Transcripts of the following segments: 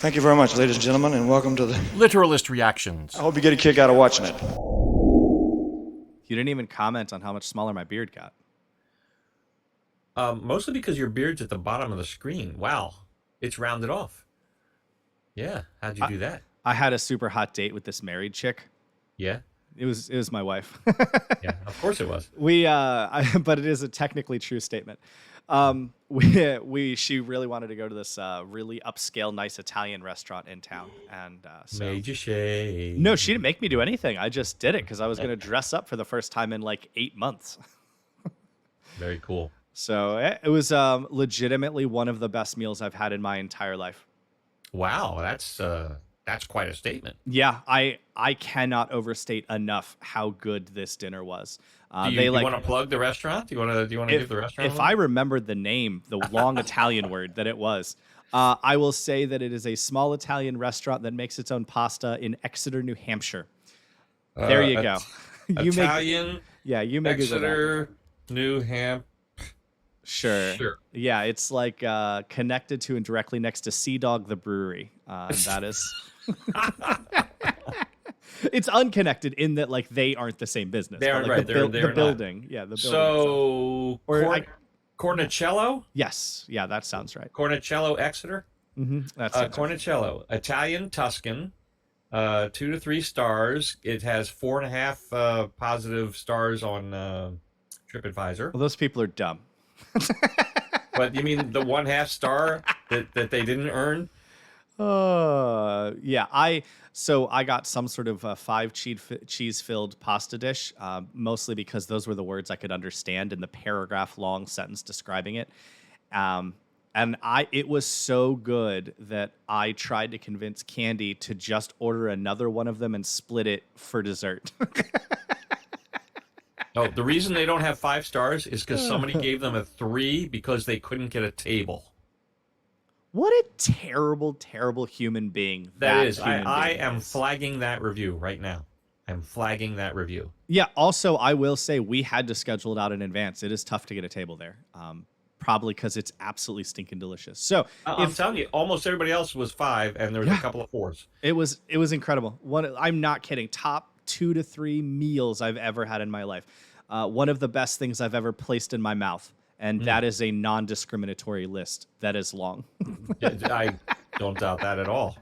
Thank you very much, ladies and gentlemen, and welcome to the... Literalist reactions. I hope you get a kick out of watching it. You didn't even comment on how much smaller my beard got. Mostly because your beard's at the bottom of the screen. Wow. It's rounded off. Yeah. How'd you do that? I had a super hot date with this married chick. Yeah. It was my wife. Yeah, of course it was. But it is a technically true statement. She really wanted to go to this really upscale, nice Italian restaurant in town, and so Made you shave. no, she didn't make me do anything. I just did it because I was going to dress up for the first time in like 8 months. Very cool. So it was legitimately one of the best meals I've had in my entire life. Wow, that's quite a statement. Yeah, I cannot overstate enough how good this dinner was. Do you want to plug the restaurant? Do you want to give the restaurant? If I remembered the name, the long Italian word that it was, I will say that it is a small Italian restaurant that makes its own pasta in Exeter, New Hampshire. There you go. Italian. You make Exeter, New Hampshire. Sure. Yeah, it's like connected to and directly next to Sea Dog the Brewery. That is. It's unconnected in that like they aren't the same business. They aren't, like, right. The They're building. Yeah, the building. So Cornicello? Yes. Yeah, that sounds right. Cornicello, Exeter? Mm-hmm. That's Cornicello. Italian Tuscan. 2 to 3 stars. It has 4.5 positive stars on TripAdvisor. Well, those people are dumb. But you mean the 1/2 star that they didn't earn? Yeah. I got some sort of 5 cheese filled pasta dish, mostly because those were the words I could understand in the paragraph long sentence describing it. And it was so good that I tried to convince Candy to just order another one of them and split it for dessert. Oh, the reason they don't have 5 stars is because somebody gave them a 3 because they couldn't get a table. What a terrible, terrible human being that is. I am flagging that review right now. I'm flagging that review. Yeah. Also, I will say we had to schedule it out in advance. It is tough to get a table there. Probably because it's absolutely stinking delicious. So I'm telling you, almost everybody else was 5, and there was a couple of 4s. It was incredible. I'm not kidding. Top 2 to 3 meals I've ever had in my life. One of the best things I've ever placed in my mouth. And that is a non-discriminatory list. That is long. I don't doubt that at all.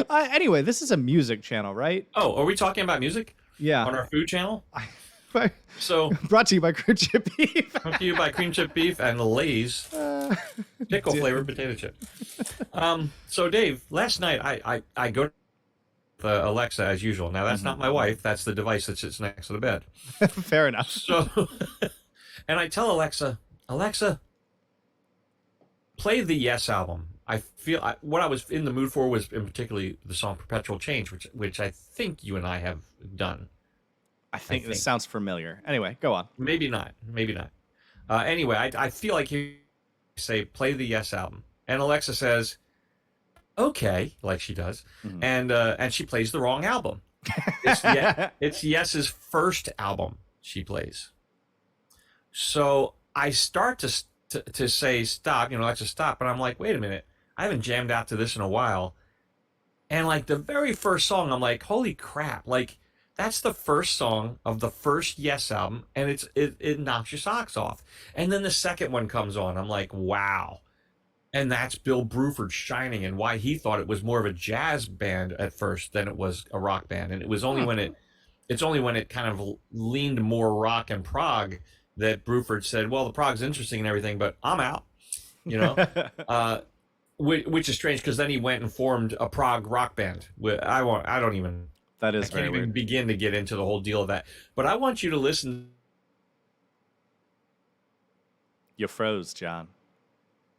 Anyway, this is a music channel, right? Oh, are we talking about music? Yeah. On our food channel? So brought to you by Cream Chip Beef. Brought to you by Cream Chip Beef and Lay's pickle flavored potato chip. So Dave, last night I go to Alexa as usual. Now that's not my wife. That's the device that sits next to the bed. Fair enough. So, and I tell Alexa, play the Yes album. I feel what I was in the mood for was in particularly the song "Perpetual Change," which I think you and I have done. I think this sounds familiar. Anyway, go on. Maybe not. Anyway, I feel like you say play the Yes album, and Alexa says, "Okay," like she does, and she plays the wrong album. It's Yes's first album she plays. So I start to say stop, Alexa, stop, but I'm like, wait a minute, I haven't jammed out to this in a while, and like the very first song, I'm like, holy crap, like that's the first song of the first Yes album, and it knocks your socks off. And then the second one comes on, I'm like, wow, and that's Bill Bruford shining, and why he thought it was more of a jazz band at first than it was a rock band, and it was only when it kind of leaned more rock and prog that Bruford said, well, the prog's interesting and everything, but I'm out, which is strange because then he went and formed a prog rock band. I can't even begin to get into the whole deal of that, but I want you to listen. You froze, John.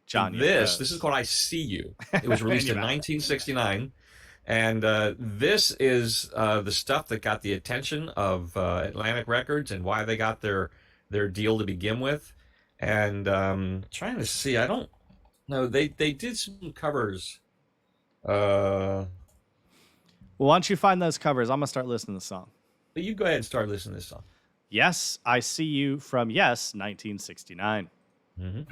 This is called I See You. It was released in 1969. And this is the stuff that got the attention of Atlantic Records and why they got their deal to begin with. And trying to see, I don't know. They did some covers. Well, why don't you find those covers? I'm going to start listening to the song. You go ahead and start listening to this song. Yes, I See You from Yes, 1969. Mm-hmm.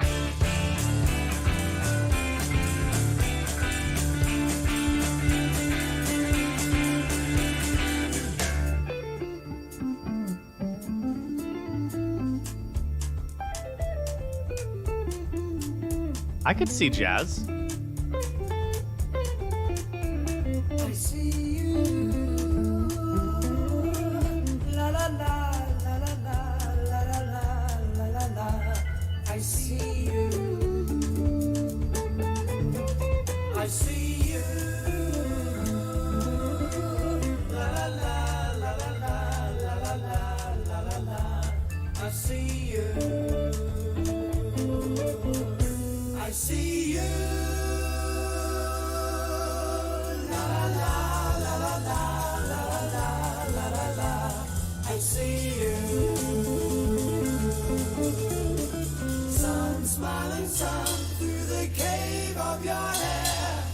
I could see jazz. I see you. La la la la la la la la la la la. I see you. I see you. La la la la la la la la la la la. I see you. I see you. La la la la la la la la la la. I see you. Sun, smiling sun through the cave of your hair.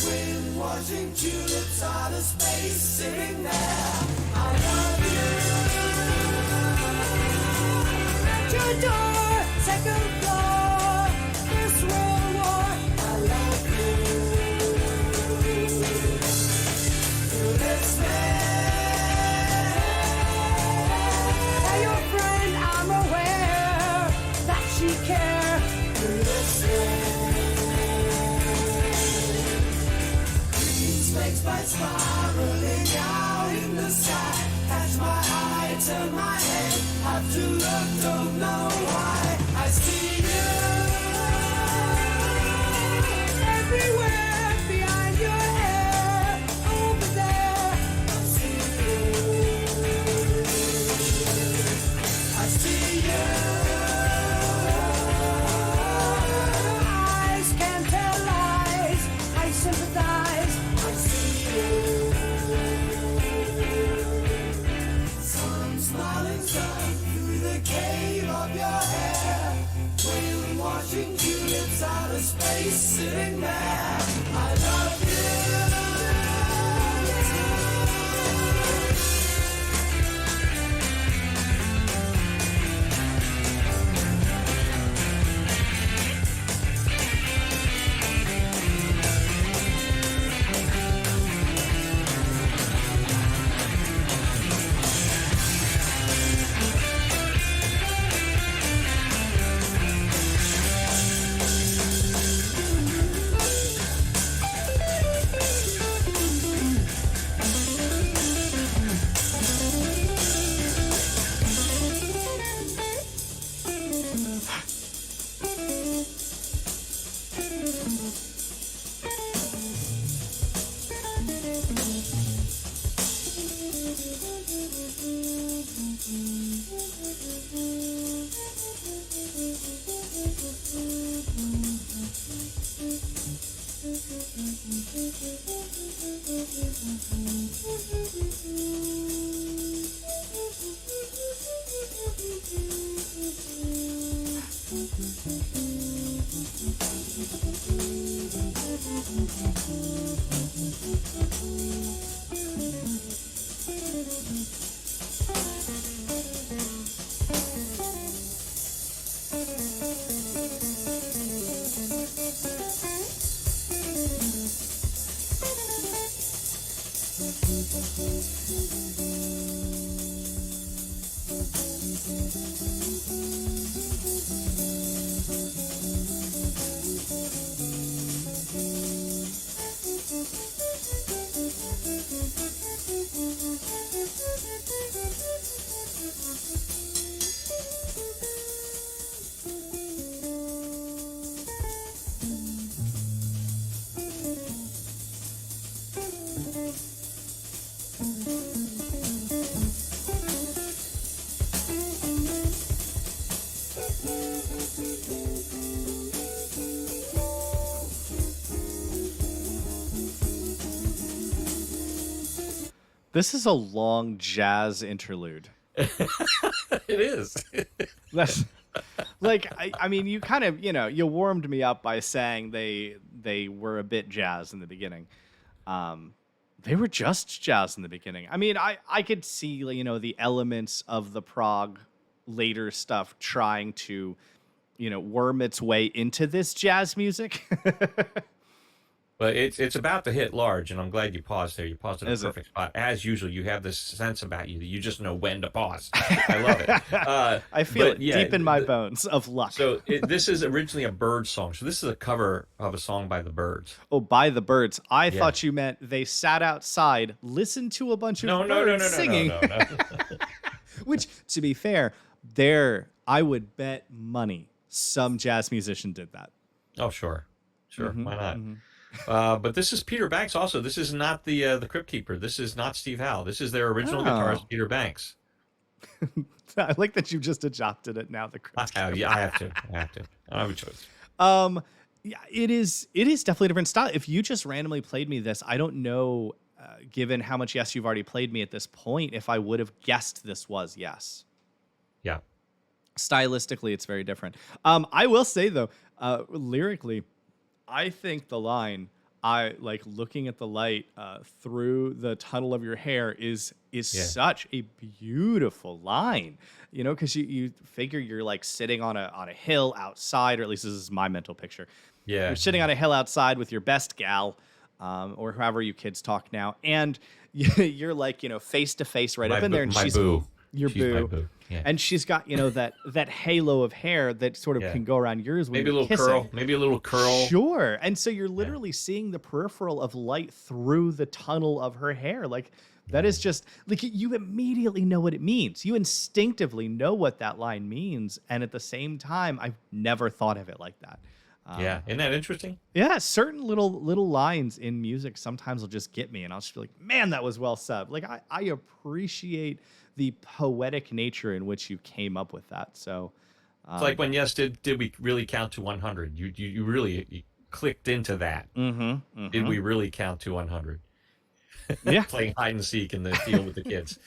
Wind washing tulips out of space, sitting there. I love you. At your door, second floor, this world war. I love you. Through this man. Tell your friend I'm aware that she cares. Through this man. Snakes by spiraling out in the sky. Catch my eye, turn my head. Have to look, don't know why. I see you everywhere behind your hair. Over there, I see you. I see you. Eyes can't tell lies. I sympathize. I see you. Sun, smiling sun through the cave of your hair. Wind washing tulips out of space, sitting there. I love you. This is a long jazz interlude. It is. That's like I mean you kind of you warmed me up by saying they were a bit jazz in the beginning. They were just jazz in the beginning. I mean I could see the elements of the prog later stuff trying to worm its way into this jazz music. But it's about to hit large, and I'm glad you paused there. You paused at a Is it? perfect spot. As usual, you have this sense about you that you just know when to pause. I love it. I feel but it yeah, deep in my bones of luck. So this is originally a Byrds song. So this is a cover of a song by the Byrds. Oh, by the Byrds. I Yeah. thought you meant they sat outside, listened to a bunch of No, birds singing. no. Which, to be fair, there I would bet money some jazz musician did that. Oh, sure. Mm-hmm, Why not? But this is Peter Banks. Also, this is not the Crypt Keeper. This is not Steve Howe. This is their original guitarist, Peter Banks. I like that you just adopted it now. The Crypt I have to. I don't have a choice. Yeah, it is definitely a different style. If you just randomly played me this, I don't know, given how much Yes you've already played me at this point, if I would have guessed this was Yes. Yeah. Stylistically, it's very different. I will say though, lyrically, I think the line "I like looking at the light through the tunnel of your hair" is such a beautiful line. You know, because you figure you're like sitting on a hill outside, or at least this is my mental picture. Yeah. You're sitting on a hill outside with your best gal, or however you kids talk now, and you're like, you know, face to face right up in there, and she's boo. your She's boo. my boo. Yeah. And she's got, you know, that halo of hair that sort of Yeah. can go around yours when Maybe a you're little kissing. curl. Maybe a little curl. Sure. And so you're literally seeing the peripheral of light through the tunnel of her hair. Like that is just like you immediately know what it means. You instinctively know what that line means. And at the same time, I've never thought of it like that. Yeah. Isn't that interesting? Yeah, certain little lines in music sometimes will just get me, and I'll just be like, man, that was well said. Like I appreciate the poetic nature in which you came up with that. So It's like when Yes did we really count to 100? You really clicked into that. Did we really count to 100? Yeah. Playing hide and seek in the field with the kids.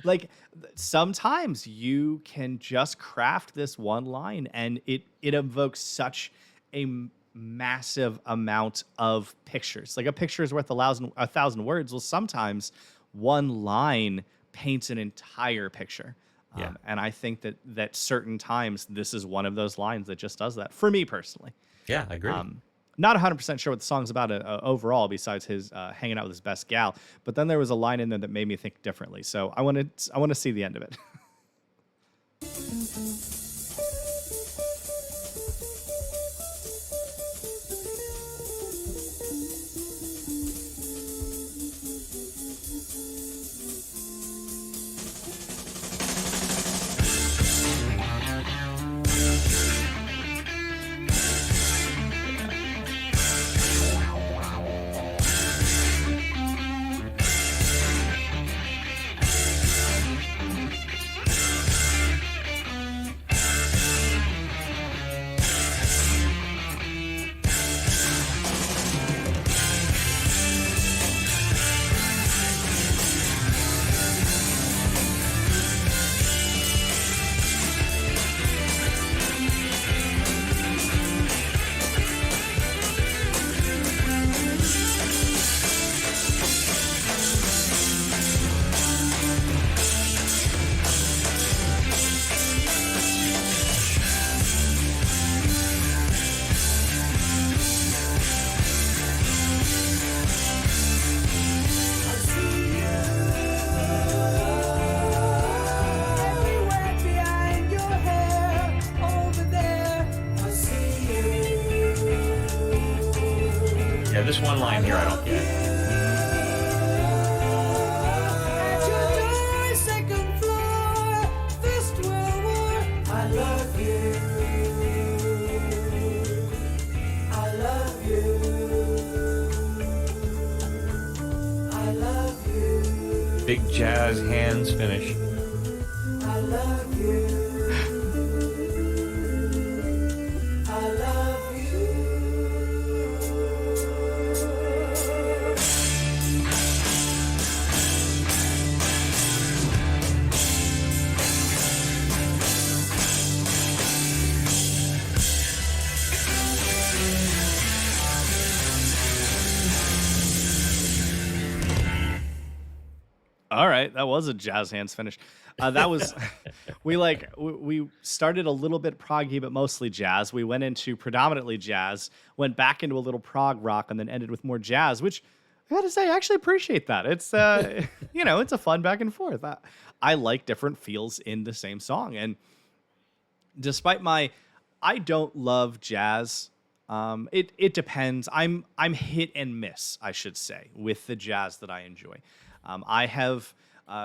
Like sometimes you can just craft this one line and it evokes such a massive amount of pictures. Like a picture is worth a thousand words. Well, sometimes one line paints an entire picture. Yeah. And I think that certain times this is one of those lines that just does that for me personally. Yeah, I agree. Not 100% sure what the song's about overall, besides his hanging out with his best gal. But then there was a line in there that made me think differently. So I want to see the end of it. Everywhere behind your hair, over there, I see you. Yeah, this one line here I don't get. At your door, second floor, First World War. I love you. I love you. I love you. Big jazz hands finish. I love you. I love you. All right, that was a jazz hands finish. That was we started a little bit proggy, but mostly jazz. We went into predominantly jazz, went back into a little prog rock, and then ended with more jazz, which I gotta say, I actually appreciate that. It's it's a fun back and forth. I like different feels in the same song, and despite I don't love jazz. It depends. I'm hit and miss, I should say, with the jazz that I enjoy. I have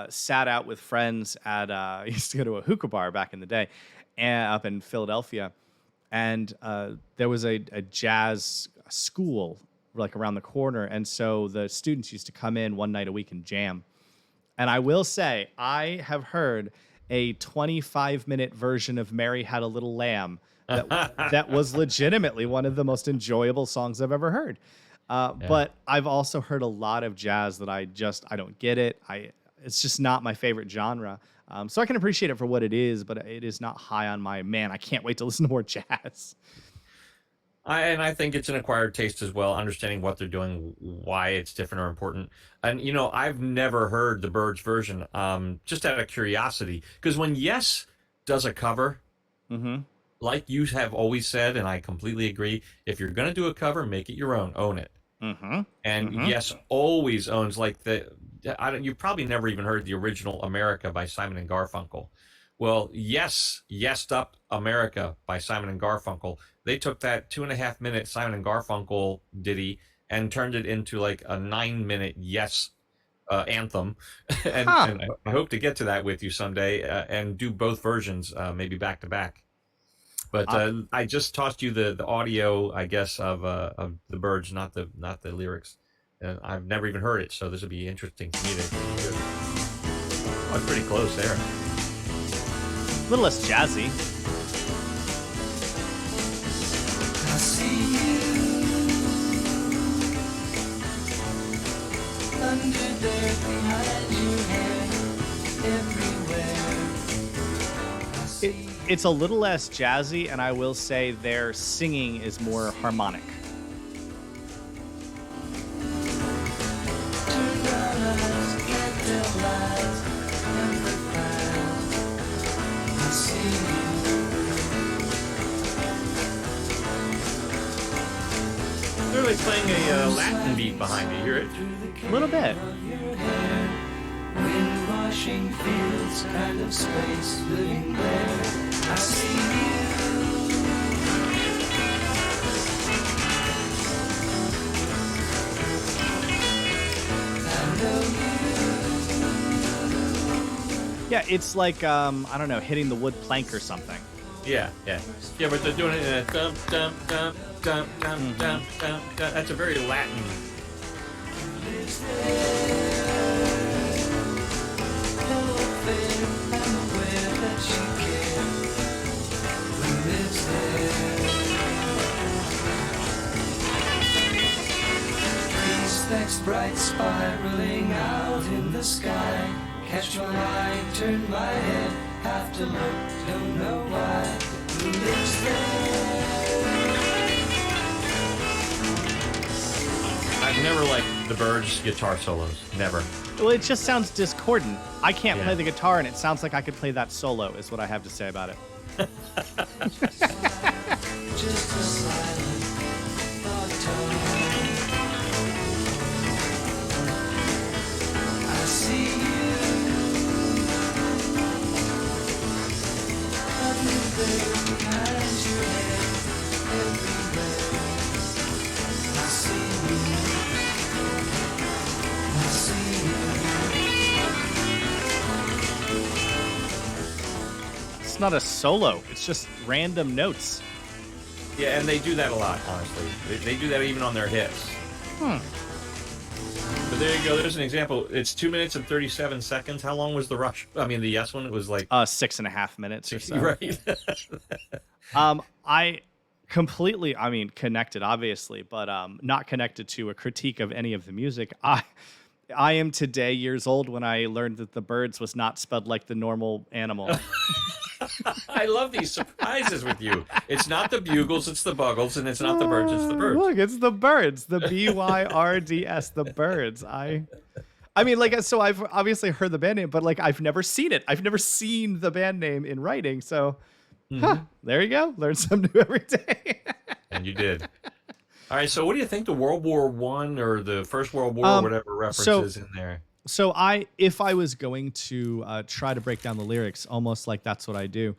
sat out with friends at I used to go to a hookah bar back in the day, and up in Philadelphia, and there was a jazz school like around the corner, and so the students used to come in one night a week and jam. And I will say, I have heard a 25-minute version of "Mary Had a Little Lamb" that was legitimately one of the most enjoyable songs I've ever heard. But I've also heard a lot of jazz that I don't get it. It's just not my favorite genre. So I can appreciate it for what it is, but it is not high on my, man, I can't wait to listen to more jazz. And I think it's an acquired taste as well, understanding what they're doing, why it's different or important. And, I've never heard the Byrds version, just out of curiosity. Because when Yes does a cover, like you have always said, and I completely agree, if you're going to do a cover, make it your own, own it. And Yes always owns, like, you've probably never even heard the original America by Simon and Garfunkel. Well, Yes'd Up America by Simon and Garfunkel. They took that 2.5-minute Simon and Garfunkel ditty and turned it into like a 9-minute Yes anthem. and I hope to get to that with you someday and do both versions, maybe back to back. But I just tossed you the audio, I guess, of the Byrds, not the lyrics. I've never even heard it, so this would be interesting to me to hear. Oh, it's pretty close there. A little less jazzy. I see you under there behind your hair everywhere. It's a little less jazzy, and I will say their singing is more harmonic. They're like playing a Latin beat behind you. Hear it? A little bit. Wind washing fields, kind of space living there. I see you. Yeah, it's like I don't know, hitting the wood plank or something. Yeah, but they're doing it in a dum dum dum dum dum dum dum. That's a very Latin. Specks bright spiraling out in the sky. Catch my eye, turn my head, have to look, don't know why. Who lives there? I've never liked the Byrds guitar solos. Never. Well, it just sounds discordant. I can't play the guitar, and it sounds like I could play that solo, is what I have to say about it. Just a silent thought tone. I see you under there behind your head everywhere. I see you. I see you. It's not a solo. It's just random notes. Yeah, and they do that a lot, honestly. They do that even on their hits. But there you go. There's an example. It's 2 minutes and 37 seconds. How long was the Rush? I mean, the Yes one. It was like 6.5 minutes or so. Right. I completely, connected, obviously, but not connected to a critique of any of the music. I am today years old when I learned that the Byrds was not spelled like the normal animal. I love these surprises with you. It's not the Bugles, it's the Buggles, and it's not the Byrds, it's the Byrds. Look, it's the Byrds. The Byrds, the Byrds. I mean, like, so I've obviously heard the band name, but like I've never seen it. I've never seen the band name in writing. So, there you go. Learn something new every day. And you did. All right. So what do you think the World War One or the First World War or whatever reference is in there? So if I was going to try to break down the lyrics, almost like that's what I do,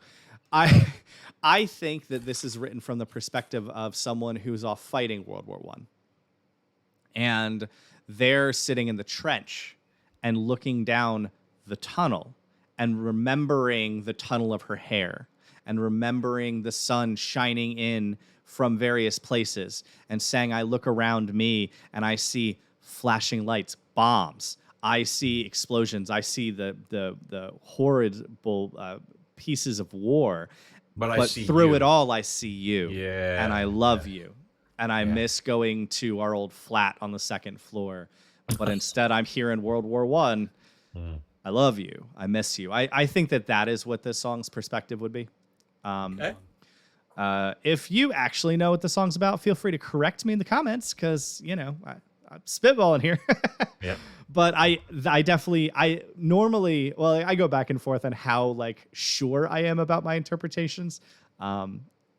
I think that this is written from the perspective of someone who's off fighting World War One, and they're sitting in the trench and looking down the tunnel and remembering the tunnel of her hair and remembering the sun shining in from various places and saying, I look around me and I see flashing lights, bombs. I see explosions. I see the horrible pieces of war. But I see through you. it all, I see you. Yeah. And I love you. And I miss going to our old flat on the second floor. But instead, I'm here in World War One. I love you. I miss you. I think that is what this song's perspective would be. Okay. If you actually know what the song's about, feel free to correct me in the comments because, I'm spitballing here. Yeah. But I normally, I go back and forth on how like sure I am about my interpretations.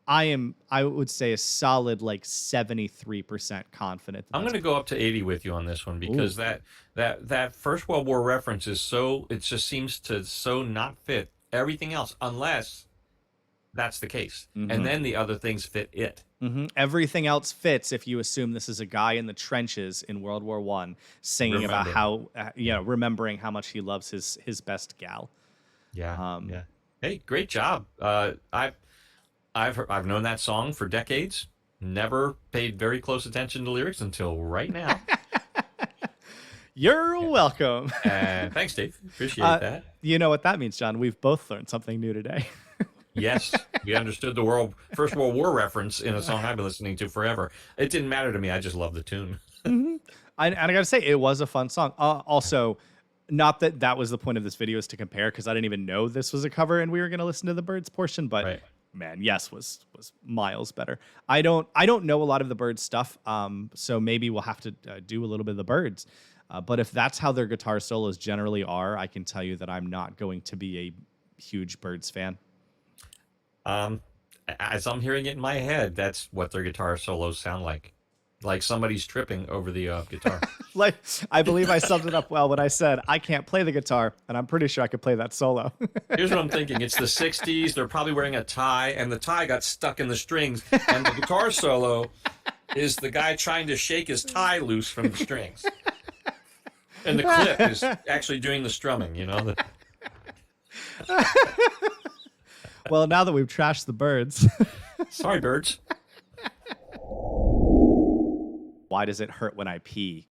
I would say a solid like 73% confident. I'm going to go up to 80 with you on this one because that First World War reference is it just seems to so not fit everything else unless that's the case. And then the other things fit it. Everything else fits if you assume this is a guy in the trenches in World War One singing about how, remembering how much he loves his best gal. Yeah. Yeah. Hey, great job. I've known that song for decades. Never paid very close attention to lyrics until right now. You're welcome. Thanks, Dave. Appreciate that. You know what that means, John? We've both learned something new today. Yes, we understood the First World War reference in a song I've been listening to forever. It didn't matter to me. I just love the tune. And I got to say, it was a fun song. Also, not that was the point of this video is to compare because I didn't even know this was a cover and we were going to listen to the Byrds portion. But man, Yes was miles better. I don't know a lot of the Byrds stuff, so maybe we'll have to do a little bit of the Byrds. But if that's how their guitar solos generally are, I can tell you that I'm not going to be a huge Byrds fan. As I'm hearing it in my head, that's what their guitar solos sound like somebody's tripping over the guitar. Like, I believe I summed it up well when I said I can't play the guitar, and I'm pretty sure I could play that solo. Here's what I'm thinking. It's the 60s. They're probably wearing a tie, and the tie got stuck in the strings, and the guitar solo is the guy trying to shake his tie loose from the strings. And the clip is actually doing the strumming, Well, now that we've trashed the Byrds. Sorry, Byrds. Why does it hurt when I pee?